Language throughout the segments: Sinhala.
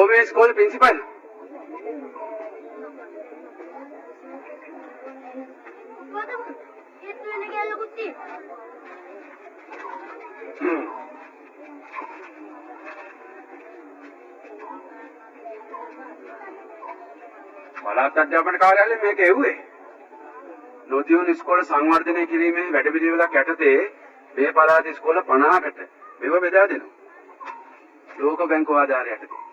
කොහොමද ඉස්කෝලේ ප්‍රින්සිපල්? පළාත් අධ්‍යාපන කාර්යාලයෙන් මේක එව්වේ. නොතියුණු ඉස්කෝල සංවර්ධනය කිරීමේ වැඩපිළිවෙලක් යටතේ මේ පළාත් ඉස්කෝල 50කට මේව බෙදා දෙනවා. ලෝක බැංකුව ආධාරය යටතේ.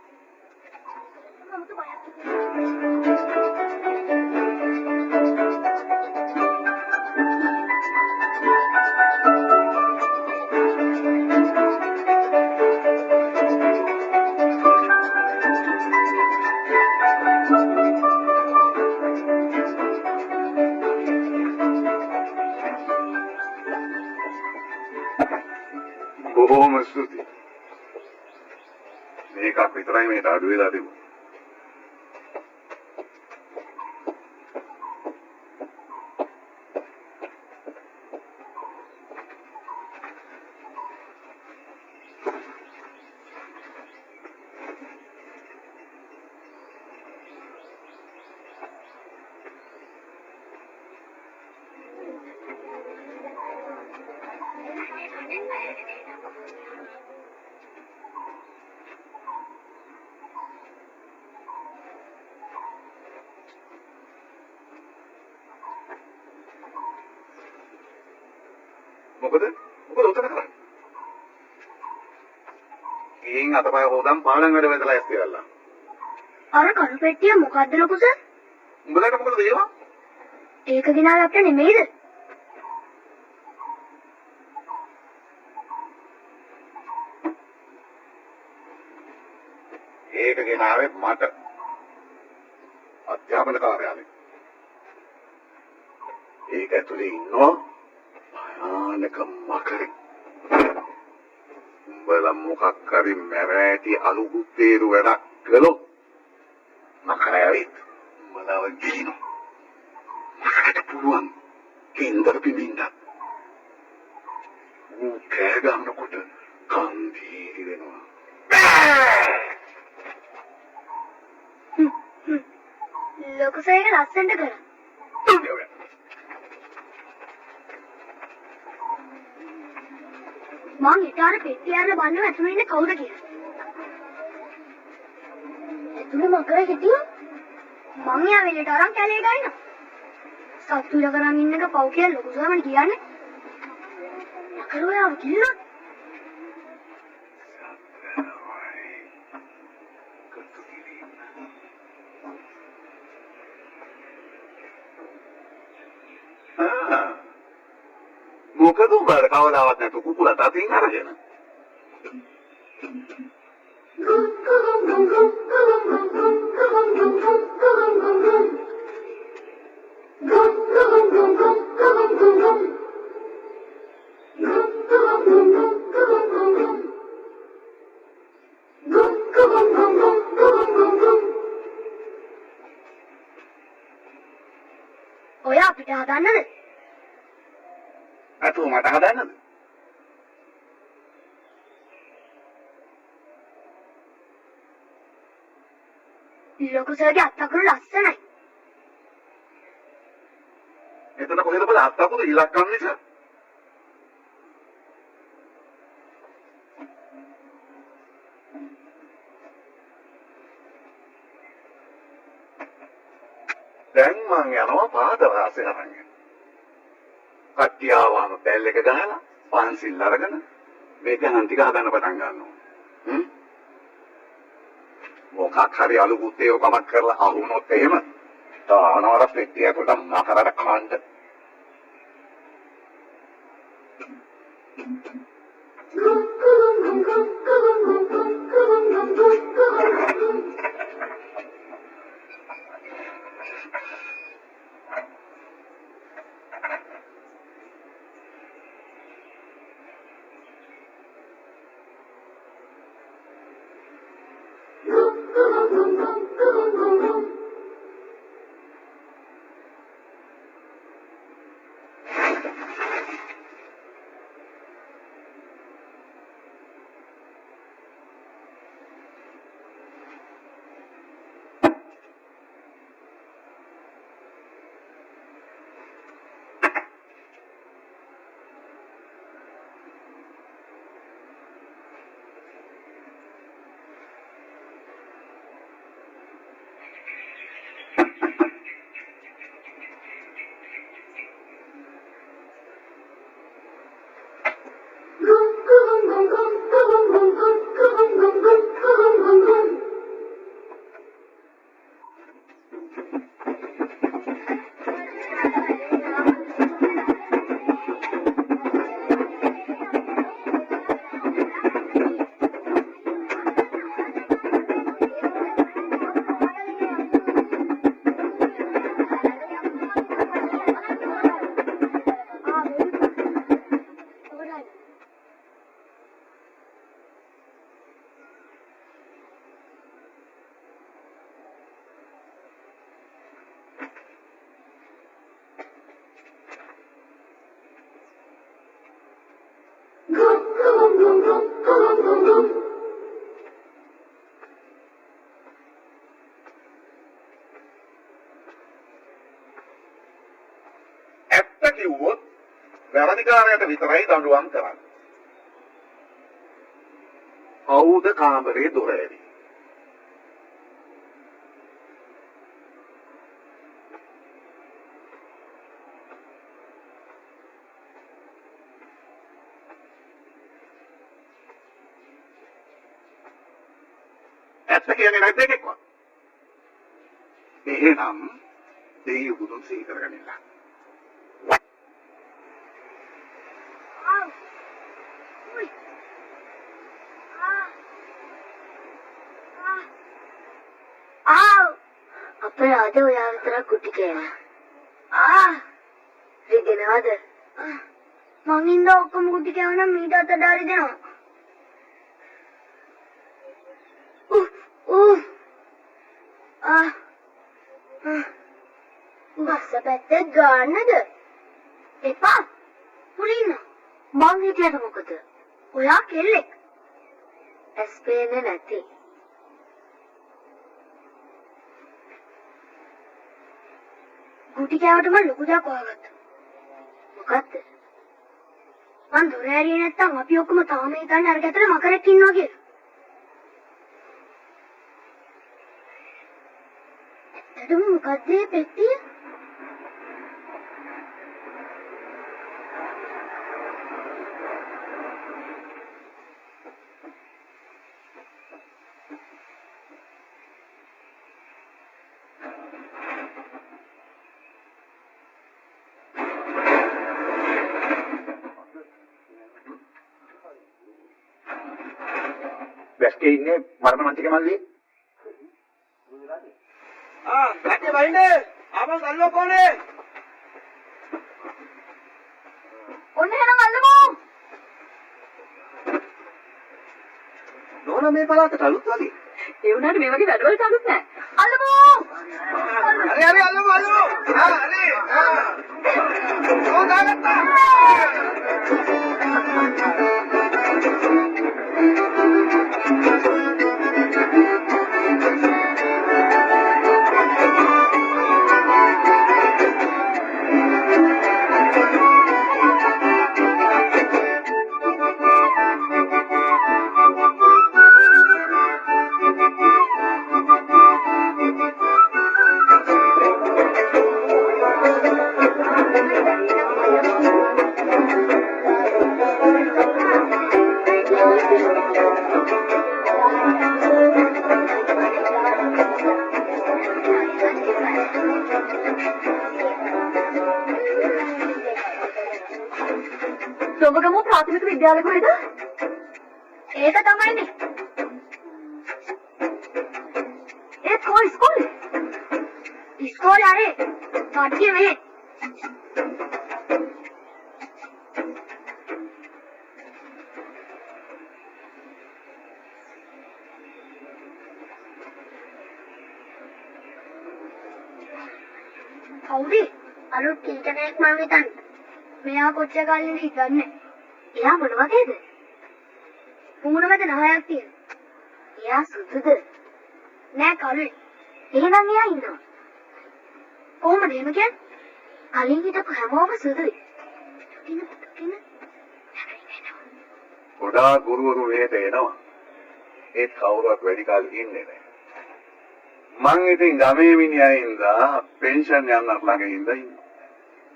බොහොම ස්තුතියි. මේකක් විතරයි මේ අඩු වෙලා තිබුණේ. මොකද උතන කරන්නේ? ගිහින් අතපය හොදන් පාලම් වැඩ වෙදලා ඇස් තියලා. අර කණු පෙට්ටිය මොකද්ද ලොකු සර්? උඹලට මොකද ඒවා? ඒක ගෙනාලා අපිට නෙමෙයිද? ඒක ගෙනාවේ මට. අධ්‍යාපන කාර්යාලේ. ඒක ඇතුලේ ඉන්නවා භයානක මකරේ. උඹලා මොකක් හරි මැරෑටි අලු කුත්තේරු වැඩක් කළොත් මකරෑවිත් උඹලව ගිනිනවා. මකට පුළුවන් කේන්දර පිඹින්න. ඌ කෑ ගන්නකොට කන්දීරි වෙනවා. ලොකු සර් එක ලස්සනට කරා. මං ඊටාර පෙට්ටිය අරලා බලනවා ඇතුළේ ඉන්නේ කවුද කියලා. ඇතුළේ මකර හිටියෝ මං යා වෙලට අරන් කැලේ ගන්නවා. සත්තු ඉල කරන් ඉන්න එක පව් කියලා ලොකු සර් මට කියන්නේ. මකර ඔයාව කිල්ලොත් මොකද උඹට කවදාවත් නැතු කුකුලට අතින් අරගෙන ඔයා අපිට හදන්නද? අතෝ මට හදන්නද? ලොකු සර්ගේ අත්තකුරු ලස්සනයි. එතන කොහෙද බල අත්තකුරු ඉලක්කම් නිසා? දැන් මං යනවා පාද වාසේ අරන්. කට්ටියාවම බැල් එක ගහලා පන්සිල් අරගෙන මේ ගණන් ටික හදන්න පටන් ගන්නවා. මොකක් හරි අලු කුත්තේව කමක් කරලා අහුනොත් එහෙම තානවර පෙට්ටිය ඇතුළට මකරට කන්න. වැරදිකාරයට විතරයි දඬුවම් කරන්නේ. කවුද කාමරේ දොර ඇරි? ඇත්ත කියන්නේ නැද්ද එකක්වත්? එහෙනම් දෙයියෝ බුදුන් සිහි කරගනින්න. අපේ අද ඔයා විතරක් කුටි කෑවා. රිදෙනවද? මං ඉඳ ඔක්කොම කුටි කෑවනම් මීට අත ඩාරි දෙනවා. බස්ස පැත්තේ ගන්නද? එපා. පුලින්න. මං හිටියට මොකද? ඔයා කෙල්ලෙක්. ඇස් පේන්නේ නැති. කුටි කෑවට මම ලොකු දෙයක් හොයාගත්තා. මොකද්ද? මං දොර ඇරියේ නැත්තම් අපි ඔක්කොම තාම හිතන්නේ අර ගැතර මකරෙක් ඉන්නවා කියලා. ඇත්තටම මොකද්ද මේ පෙට්ටිය? වැස්කේ ඉන්නේ මරණ මන්තික මල්ලි. රැකේ වයින්නේ. ආපහු සල්ලෝ කොනේ. ඔන්න එහෙනම් අල්ලමු. නෝනා මේ පළාතට අලුත් වගේ. ඒ වුණාට මේ වගේ වැඩවලට අලුත් නෑ. අල්ලමු. හරි අල්ලමු. හරි. ඕ දාගත්තා. සොබගම ප්‍රාථමික විද්‍යාලය කොහෙද? ඒක තමයිනේ. ඒ කොයි ඉස්කෝලේ? ඉස්කෝලේ අරේ. කට්ටිය මෙහෙ. කවුද? අලුත් ටීචර් මම හිතන්නේ. මෙයා කොච්චර කලින්ද හිතන්නේ? එයා මොන වගේද? මූණ මැද නහයක් තියෙනවා. එයා සුදුද? නෑ කළුයි. එහෙනම් එයා ඉන්නවා. කොහොමද එහෙම කියන්නේ? කලින් හිටපු හැමෝම සුදුයි. කින. ගොඩාක් ගුරුවරු මෙහෙට එනවා. ඒත් කවුරුවත් වැඩි කාලෙ ඉන්නේ නැහැ. මං ඉතින් ගමේ මිනිහා ඉඳලා පෙන්ෂන් යන්න ළඟ ඉඳලා ඉන්නවා.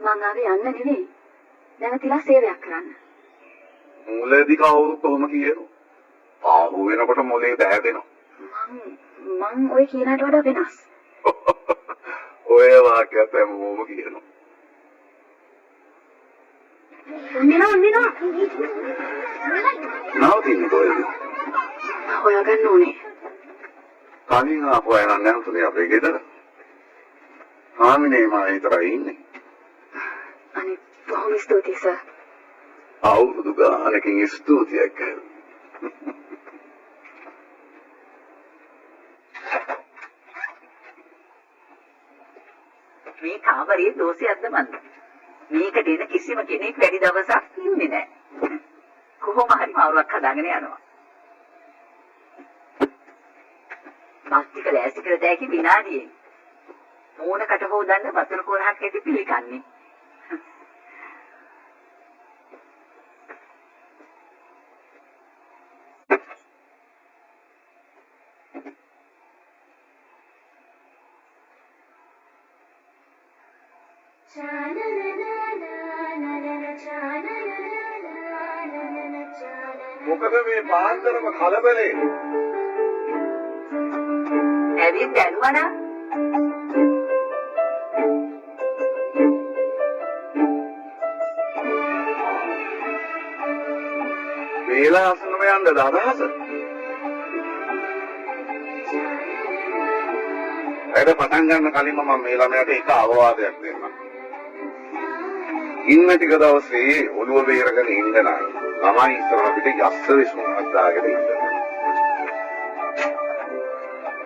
මං ආවේ යන්න නෙවෙයි. නැවතිලා සේවයක් කරන්න. මුලදී කවුරුත් කොහොම කියනවා. ආහු වෙනකොට මොලේ දැහැදෙනවා. මං ඔය කියනට වඩා වෙනස්. ඔය වාක්‍යත් හැමෝම කියනවා. ඔන්නිනවා. නවතින්නේ කොහෙද? හොයාගන්න ඕනේ. කලින් ආපු අය නම් නැවතුනේ අපේ ගෙදර. ආමිනේ මා විතරයි ඉන්නේ. අනේ බොහොම ස්තුතියි සර්. අවුරුදු ගානකින් ස්තුතියක් මේ කාමරේ දෝෂයක්ද මන්ද? මේකට එන කිසිම කෙනෙක් වැඩි දවසක් ඉන්නේ නැහැ. කොහොම හරි මාරුවක් හදාගෙන යනවා. මාස්තික ලෑස්ති කර දැකි විනාඩියේ. මූණකට හොදන්න වතුර කොරහක් ඇති පිළිකන්නේ. මොකද මේ පාන්දරම කලබලේ? ඇවිත් දැනුවා නම් වේලාසනම යන්නද අදහස? වැඩ පටන් ගන්න කලින්ම මම මේ ළමයාට එක අවවාදයක් දෙන්නම්. ඉන්න ටික දවසේ ඔළුව බේරගෙන ඉන්න නම් ළමයි ඉස්සරහ පිට යස්ස විශ්මුණක් දාගෙන ඉන්න.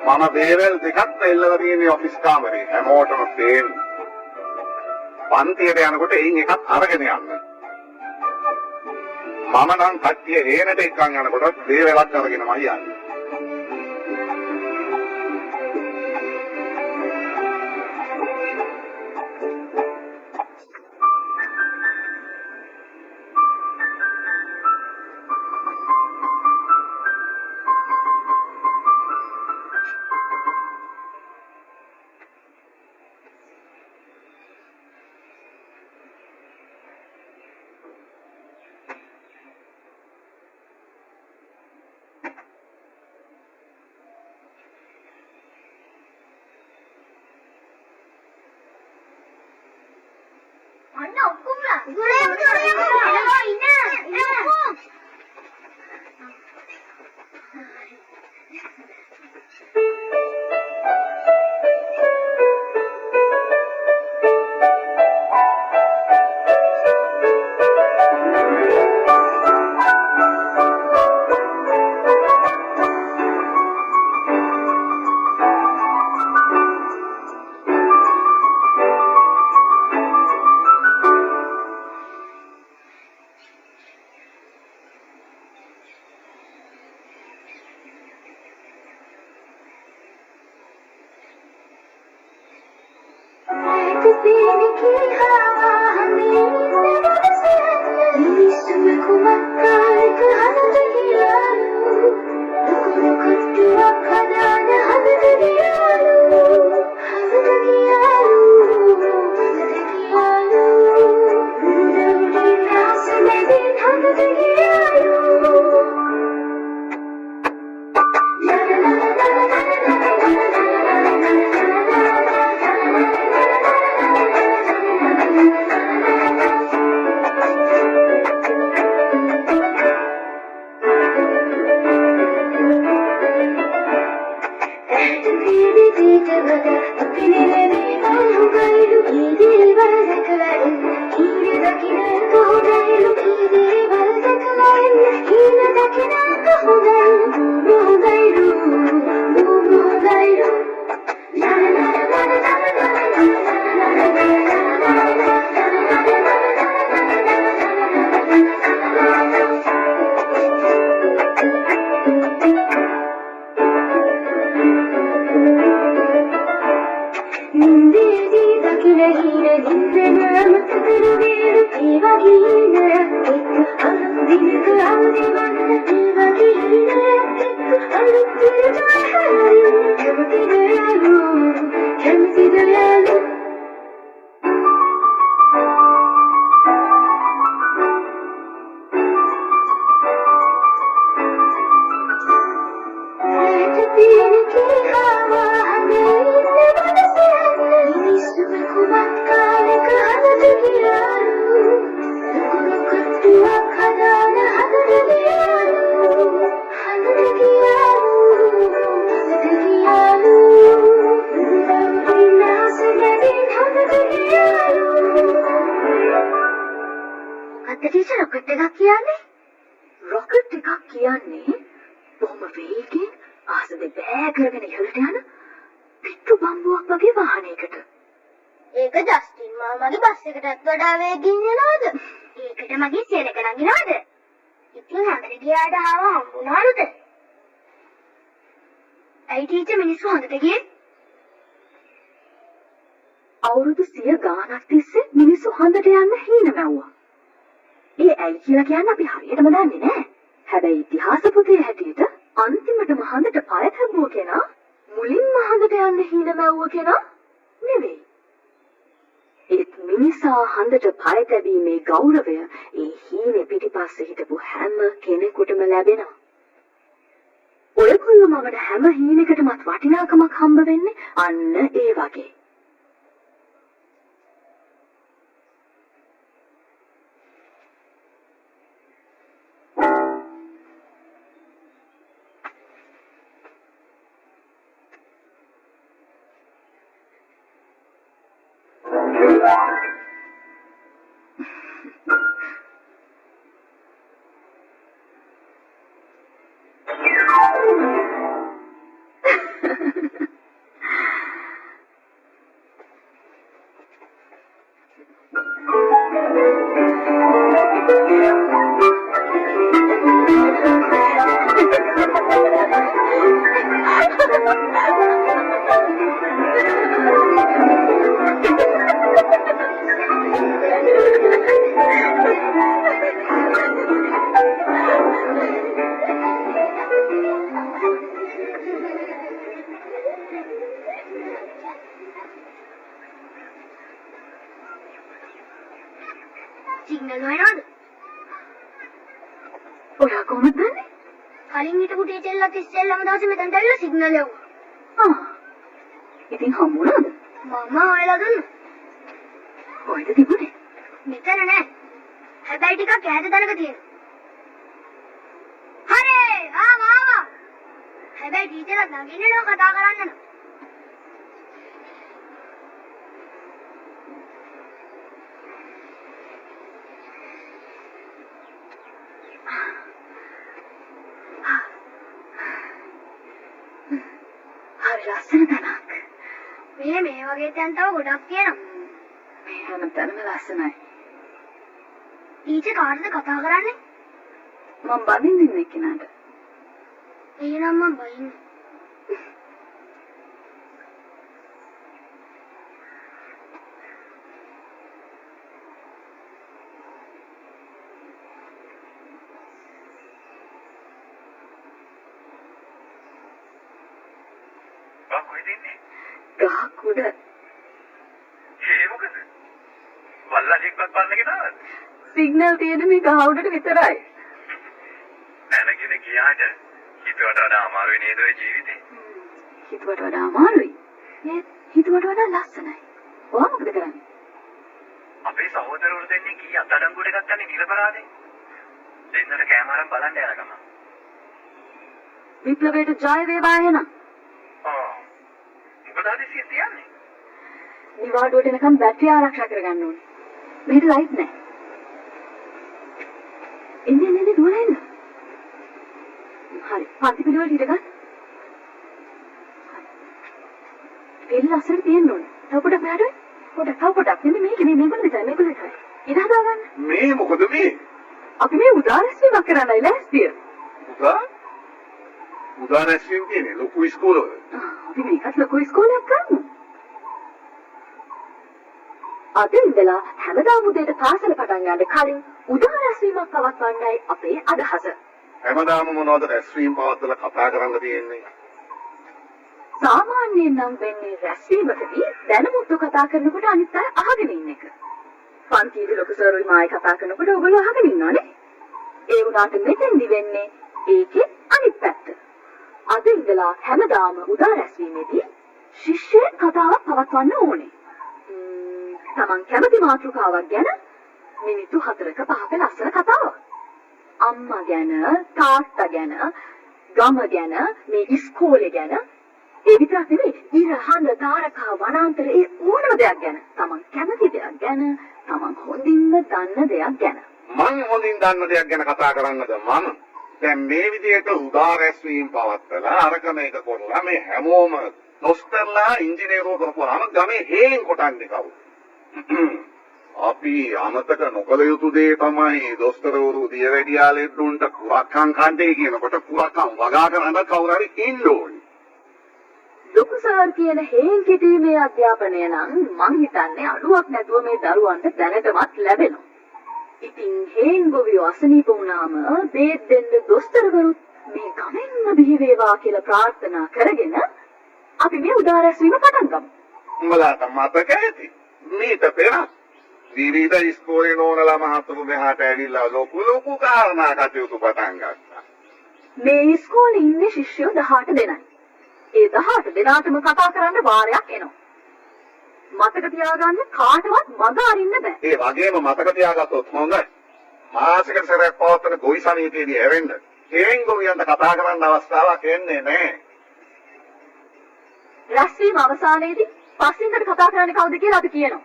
මම බේරල් දෙකක් එල්ලලා තියෙන ඔෆිස් කාමරේ හැමෝටම පේන්න. පන්තියට යනකොට එයින් එකක් අරගෙන යන්න. මම නම් කට්ටිය හේනට එක්කන් යනකොට බේරලක් අරගෙනමයි යන්නේ. අන්න ඔක්කොමලා ගුරේ එනවා ඉන්න ඔක්කොම රොකට් එකක් කියන්නේ බොහොම වේගෙන් ආසද බෑ කරගෙන ඉහළට යන පිට්ටු බම්බුවක් වගේ වාහනයකට. ඒක ජස්ටින් මාමාගේ බස් එකටත් වඩා වේගින් යනවද? ඒකට මගේ සෙනක නගිනවද? ඉතින් හඳට ගියාට ආව හම්බුනාලුද? ඇයි ටීචර් මිනිස්සු හඳට ගියේ? අවුරුදු 100 ගානක් තිස්සේ මිනිස්සු හඳට යන්න හීන මැව්වා. ඒ ඇයි කියලා කියන්නේ අපි හරියටම දන්නේ නැහැ. හැබැයි ඉතිහාස පොතේ හැටියට අන්තිමටම හඳට පය තැබුව කෙනා මුලින්ම හඳට යන්න හීන මැව්ව කෙනා නෙවෙයි. ඒත් මිනිසා හඳට පය තැබීමේ ගෞරවය ඒ හීනේ පිටිපස්සේ හිටපු හැම කෙනෙකුටම ලැබෙනවා. ඔයගොල්ලෝ මමට හැම හීනෙකටමත් වටිනාකමක් හම්බ වෙන්නේ අන්න ඒ වගේ. සිග්නල් හොයනවද? ඔයා කොහොමද දන්නේ? කලින් හිටපු ටීචර්ලත් ඉස්සෙල්ලාම දවසේ මෙතනට ඇවිල්ලා සිග්නල් යවුවා. ඉතින් හම්බුණාද? මම හොයලා දුන්නා. කොහෙද තිබුණේ? මෙතන නෑ. හැබැයි ටිකක් ඈත තැනක තියෙනවා. හරේ! ආවා! හැබැයි ටීචර්ලා නගින්නව කතා කරන්න නෝ. හරි ලස්සන තැනක්. මේ වගේ තැන් තව ගොඩක් තියෙනවා. මේ හැම තැනම ලස්සනයි. ටීචර් කාටද කතා කරන්නේ? මම බඳින්න ඉන්නේ කෙනාට. එහෙනම් මම බයින්නේ. ගහක් උඩ. ඒ මොකද? වල්ලාජික්වත් බලන්නගෙන ආවද? සිග්නල් තියෙන මේ ගහ උඩට විතරයි. නැනගෙන ගියාට හිතුවට වඩා අමාරුයි නේද ඔය ජීවිතේ? හිතුවට වඩා අමාරුයි. නේද? හිතුවට වඩා ලස්සනයි. ඔයා මොකද කරන්නේ? අපේ සහෝදරවරු දෙන්නේ කී අත්අඩංගුවට ගත්තනේ නිරපරාදේ. දෙන්නට කැමරාවෙන් බලන්න යන ගම. විප්ලවයට ජය වේවා එහෙනම්. මොකද හදිසියෙ තියන්නේ? නිවාඩුවට එනකම් බැටරි ආරක්ෂා කරගන්න ඕනේ. මෙහෙට ලයිට් නැහැ. එන්නේ දුවලා එන්න. හරි. පන්ති පිළිවෙල හිට ගන්න. පිළ ලස්සනට තියෙන්න ඕනේ. තව පොඩක් මෙහාට. තව පොඩක්. මෙන්න මේක විතරයි. ඉත හදා ගන්න. මේ මොකද මේ? අපි මේ උදාරස්වීමක් කරන්නයි ලෑස්තිය. උදා රැස්වීම කියන්නේ ලොකු ඉස්කෝලවල. අපි මේකත් ලොකු ඉස්කෝලයක් කරමු. අද ඉඳලා හැමදාම උදේට පාසල පටන් ගන්න කලින් උදාරස්වීමක් පවත්වන්නයි අපේ අදහස. හැමදාම මොනවද රැස්වීම පවත්වලා කතා කරන්න තියෙන්නේ? සාමාන්‍යයෙන් නම් වෙන්නේ රැස්වීමකදී දැනුමුත්තු කතා කරනකොට අනිත් අය අහගෙන ඉන්න එක. පන්තියේ ලොකු සර්වල් මායි කතා කරනකොට ඔයගොල්ලෝ අහගෙන ඉන්නවනේ. ඒ වුණාට මෙතෙන්දි වෙන්නේ ඒකේ අනිත් පැත්ත. අද ඉඳලා හැමදාම උදා රැස්වීමේදී ශිෂ්‍ය කතාවක් පවත්වන්න ඕනේ. තමන් කැමති මාතෘකාවක් ගැන මිනිත්තු 4ක 5ක ලස්සන කතාවක්. අම්මා ගැන, තාත්තා ගැන, ගම ගැන, මේ ඉස්කෝලේ ගැන, ඒ විතරක් නෙවෙයි, ඉර හඳ තාරකා වනාන්තරයේ ඕනම දෙයක් ගැන, තමන් කැමති දෙයක් ගැන, තමන් හොඳින්ම දන්න දෙයක් ගැන. මං හොඳින් දන්න දෙයක් ගැන කතා කරන්නද මම? දැන් මේ විදිහට උදා රැස්වීම පවත්වලා අරක මේක කරලා මේ හැමෝම දොස්තරලා ඉංජිනේරුවෝ කරපුවාම ගමේ හේන් කොටන්නේ කවුද? අපි අමතක නොකළ යුතු දේ තමයි දොස්තරවරු දියවැඩියාලෙත් උන්ට කුරක්කම් කණ්ඩේ කියනකොට කුරක්කම් වගා කරන්න කවුරු හරි ඉන්න ඕනේ. ලොකු සර් කියන හේන් කිරීමේ අධ්‍යාපනය නම් මං හිතන්නේ අඩුවක් නැතුව මේ දරුවන්ට දැනටමත් ලැබෙනවා. ඉතින් හේන් ගොවියෝ අසනීප වුණාම බේත් දෙන්න දොස්තරවරුත් මේ ගමෙන්ම බිහි වේවා කියලා ප්‍රාර්ථනා කරගෙන අපි මේ උදා රැස්වීම පටන් ගමු. උඹලාට මතක ඇති මීට පෙර විවිධ ඉස්කෝලේ නෝනලා මහතුරු මෙහාට ඇවිල්ලා ලොකු කාරණා කටයුතු පටන් ගත්තා. මේ ඉස්කෝලේ ඉන්නේ ශිෂ්‍යයෝ 18 දෙනයි. ඒ 18 දෙනාටම කතා කරන්න වාරයක් එනවා. මතක තියාගන්න කාටවත් මග අරින්න බෑ. ඒ වගේම මතක තියාගත්තොත් හොඳයි. මාසික සැරයක් පවත්වන ගොවි සමිතියේදී ඇරෙන්න. හේන් ගොවියන්ට කතා කරන්න අවස්ථාවක් එන්නේ නැහැ. රැස්වීම අවසානයේදී පස්සින්කට කතා කරන්නේ කවුද කියලා අපි කියනවා.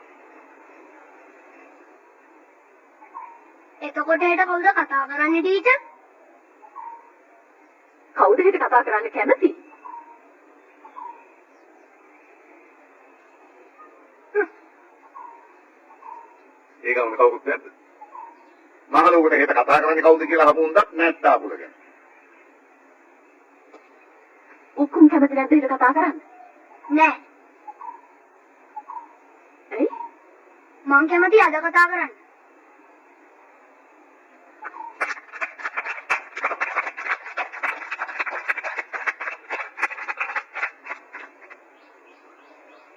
එතකොට හෙට කවුද කතා කරන්නේ ටීචර්? කවුද හිත කතා කරන්න කැමති? ඒක උන් කවුරුත් නැද්ද? මහලුවට හෙට කතා කරන්නේ කවුද කියලා හමුුන්දක් නැත්තා පුලගෙන. උකුම් කැමති නැද්ද හිත කතා කරන්න? නෑ. ඇයි? මං කැමති අද කතා කරන්න.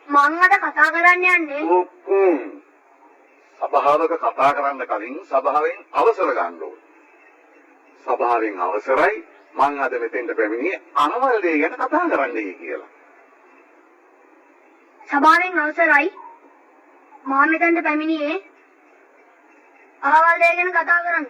මං අද කතා කරන්න යන්නේ ඔක්කොම සභාවක කතා කරන්න කලින් සභාවෙන් අවසර ගන්න ඕනේ. සභාවෙන් අවසරයි මං අද මෙතෙන්ට පැමිණියේ අනවල් දේ ගැන කතා කරන්නයි කියලා. සභාවෙන් අවසරයි මා මෙතනට පැමිණියේ අහවල් දේ ගැන කතා කරන්න.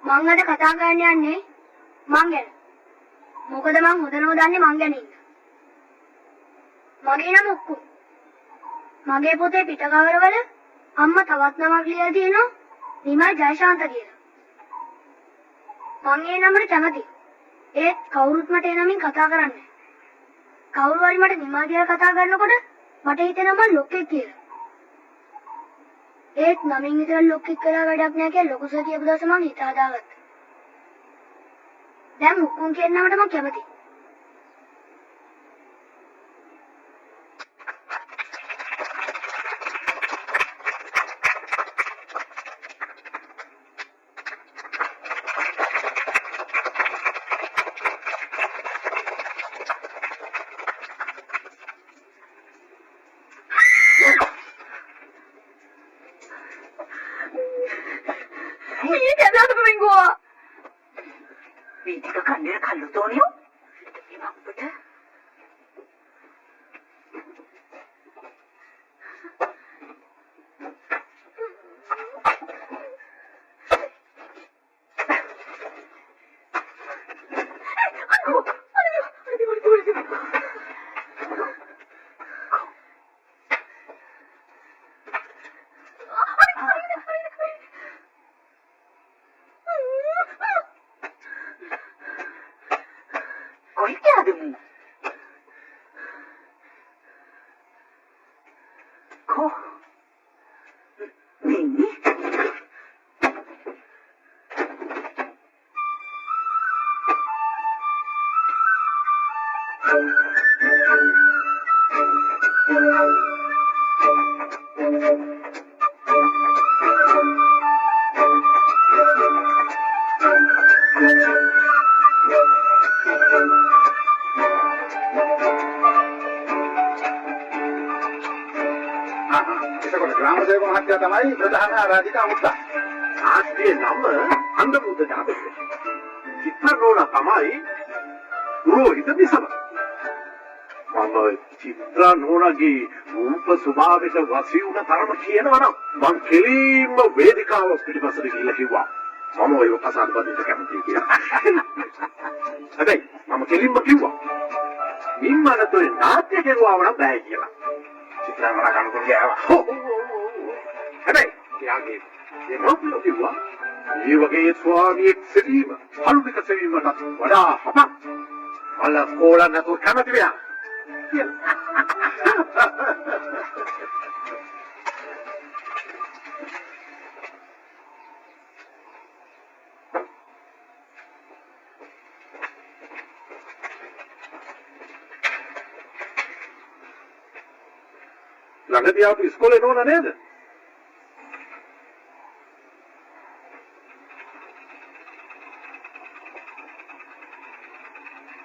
මං අද කතා කරන්න යන්නේ මං ගැන. මොකද මං හොඳනම දන්නේ මං ගැන ඉන්න. මගේ නම උක්කු. මගේ පොතේ පිටකවරවල අම්මා තවත් නමක් ලියලා තියෙනවා නිමල් ජයශාන්ත කියලා. මං ඒ නමට කැමතියි. ඒත් කවුරුත් මට ඒ නමින් කතා කරන්නේ නැහැ. කවුරු හරි මට නිමල් කියලා කතා කරනකොට මට හිතෙනවා මං ලොක්ෙක් කියලා. ඒත් නමින් විතර ලොක්ෙක් කියලා වැඩක් නැහැ කියලා ලොකු සර් කියපු දවස මං හිත හදාගත්තා. දැන් උක්කුන් කියන නමට මං කැමතියි. Ini kan ada minggu. Video kan dia kalau Tonio. Memang betul. Kau क्या आदमी? Kau ini? එතකොට ග්‍රාම සේවක මහත්තයා තමයි ප්‍රධාන ආරාධිකා මුත්තා. ආස්තියේ නම අන්දමුද දාපේ. චිත්‍රනෝනා තමයි පුරෝහිත දිසම. මම චිත්‍රනෝනාගේ රූප ස්වභාවයට වසී වුණ තරම කියනවනම් මං කෙලින්ම වේදිකාව පිටිපස්සට ගිහිල්ලා කිව්වා. මම ඔය ප්‍රසාද බදින්න කැමතියි කියලා. හැබැයි මම කෙලින්ම කිව්වා. මිම්මනතෝ නාට්‍ය කෙරුවාම නම් බෑ කියලා. චිත්‍රාවර කනකොට ගෑවා. හැබැයි යාගේ දෙමව්පියෝ කිව්වා මේ වගේ ස්වාමියෙක් සිටීම අලුතික සෙවීමට වඩා හපක්. මල කෝල නැතුව කැමති වෙනවා. ළඟදී ආපු ඉස්කෝලේ නෝන නේද?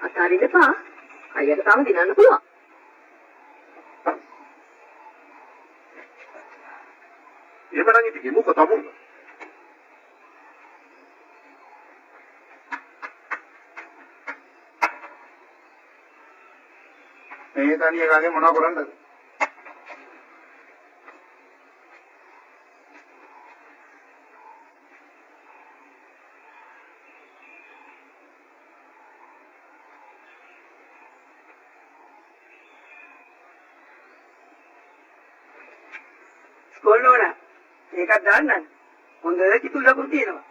අතාරින්නපා. අයියට තාම දිනන්න පුළුවන්. එහෙමනම් ඉතින් ගිමුක තමුන්. මේ තනිය ගානේ මොනව කරන්නද? ස්කෝල් නෝනා ඒකත් දාන්න හොඳ කිතුල් ලකුණු තියෙනවා